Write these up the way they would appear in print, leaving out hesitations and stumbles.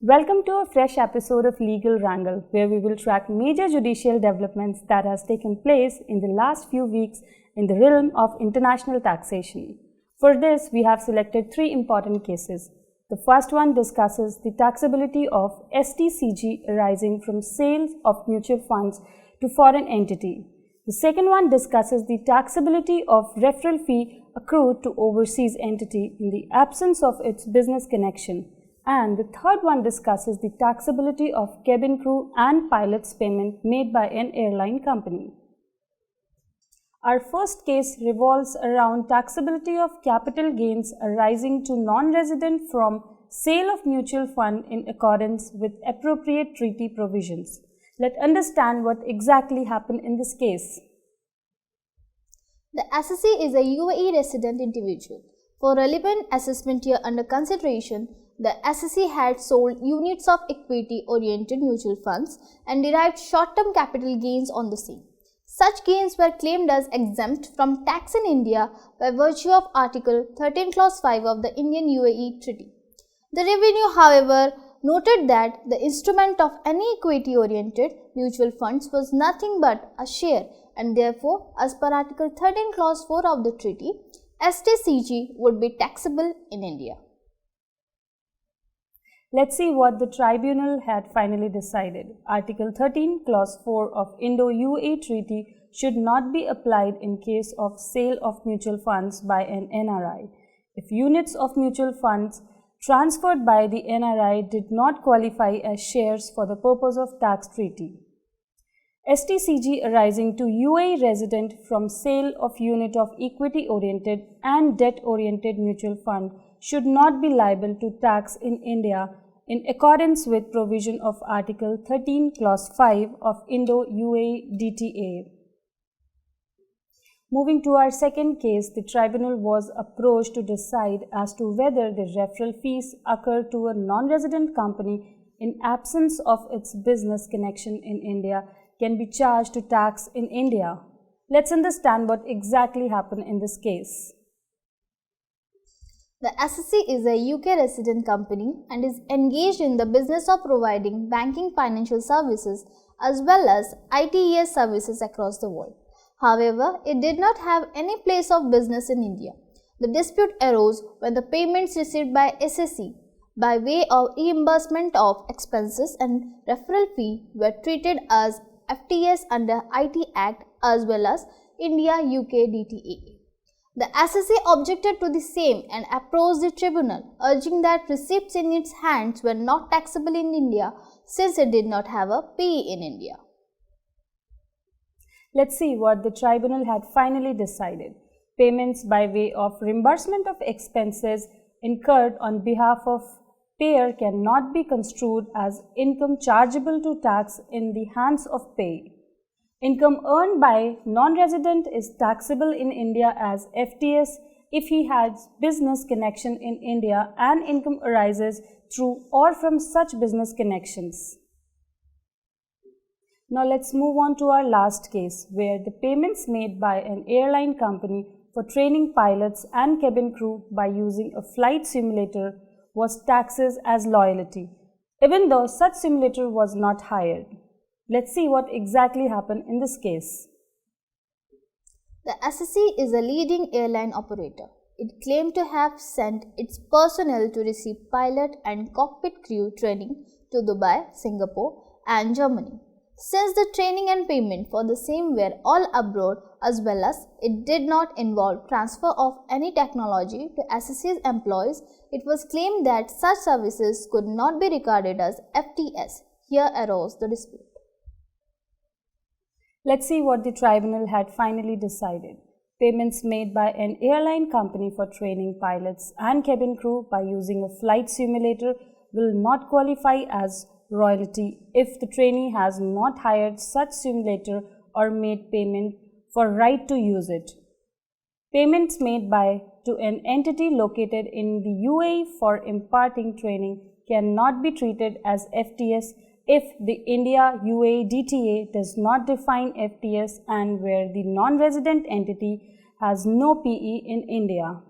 Welcome to a fresh episode of Legal Wrangle, where we will track major judicial developments that has taken place in the last few weeks in the realm of international taxation. For this, we have selected three important cases. The first one discusses the taxability of STCG arising from sales of mutual funds to foreign entity. The second one discusses the taxability of referral fee accrued to overseas entity in the absence of its business connection. And the third one discusses the taxability of cabin crew and pilots' payment made by an airline company. Our first case revolves around taxability of capital gains arising to non-resident from sale of mutual fund in accordance with appropriate treaty provisions. Let's understand what exactly happened in this case. The assessee is a UAE resident individual. For relevant assessment year under consideration, the assessee had sold units of equity-oriented mutual funds and derived short-term capital gains on the same. Such gains were claimed as exempt from tax in India by virtue of Article 13 Clause 5 of the Indian-UAE Treaty. The revenue, however, noted that the instrument of any equity-oriented mutual funds was nothing but a share, and therefore, as per Article 13 Clause 4 of the treaty, STCG would be taxable in India. Let's see what the tribunal had finally decided. Article 13, Clause 4 of Indo-UAE Treaty should not be applied in case of sale of mutual funds by an NRI. If units of mutual funds transferred by the NRI did not qualify as shares for the purpose of tax treaty. STCG arising to UAE resident from sale of unit of equity-oriented and debt-oriented mutual fund should not be liable to tax in India in accordance with provision of Article 13 Clause 5 of Indo-UAE DTA. Moving to our second case, the tribunal was approached to decide as to whether the referral fees occur to a non-resident company in absence of its business connection in India can be charged to tax in India. Let's understand what exactly happened in this case. The assessee is a UK resident company and is engaged in the business of providing banking financial services as well as ITES services across the world. However, it did not have any place of business in India. The dispute arose when the payments received by assessee by way of reimbursement of expenses and referral fee were treated as FTS under IT Act as well as India-UK DTA. The assessee objected to the same and approached the tribunal, urging that receipts in its hands were not taxable in India since it did not have a PE in India. Let's see what the tribunal had finally decided. Payments by way of reimbursement of expenses incurred on behalf of payer cannot be construed as income chargeable to tax in the hands of payee. Income earned by non-resident is taxable in India as FTS if he has business connection in India and income arises through or from such business connections. Now let's move on to our last case, where the payments made by an airline company for training pilots and cabin crew by using a flight simulator was taxed as loyalty, even though such simulator was not hired. Let's see what exactly happened in this case. The assessee is a leading airline operator. It claimed to have sent its personnel to receive pilot and cockpit crew training to Dubai, Singapore, and Germany. Since the training and payment for the same were all abroad, as well as it did not involve transfer of any technology to assessee's employees, it was claimed that such services could not be regarded as FTS. Here arose the dispute. Let's see what the tribunal had finally decided. Payments made by an airline company for training pilots and cabin crew by using a flight simulator will not qualify as royalty if the trainee has not hired such simulator or made payment for right to use it. Payments made to an entity located in the UAE for imparting training cannot be treated as FTS if the India-UAE DTA does not define FTS and where the non-resident entity has no PE in India.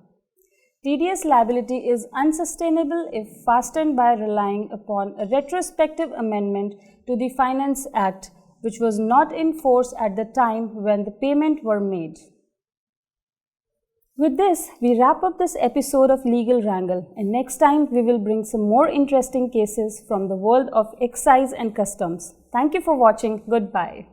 TDS liability is unsustainable if fastened by relying upon a retrospective amendment to the Finance Act, which was not in force at the time when the payments were made. With this, we wrap up this episode of Legal Wrangle, and next time we will bring some more interesting cases from the world of excise and customs. Thank you for watching. Goodbye.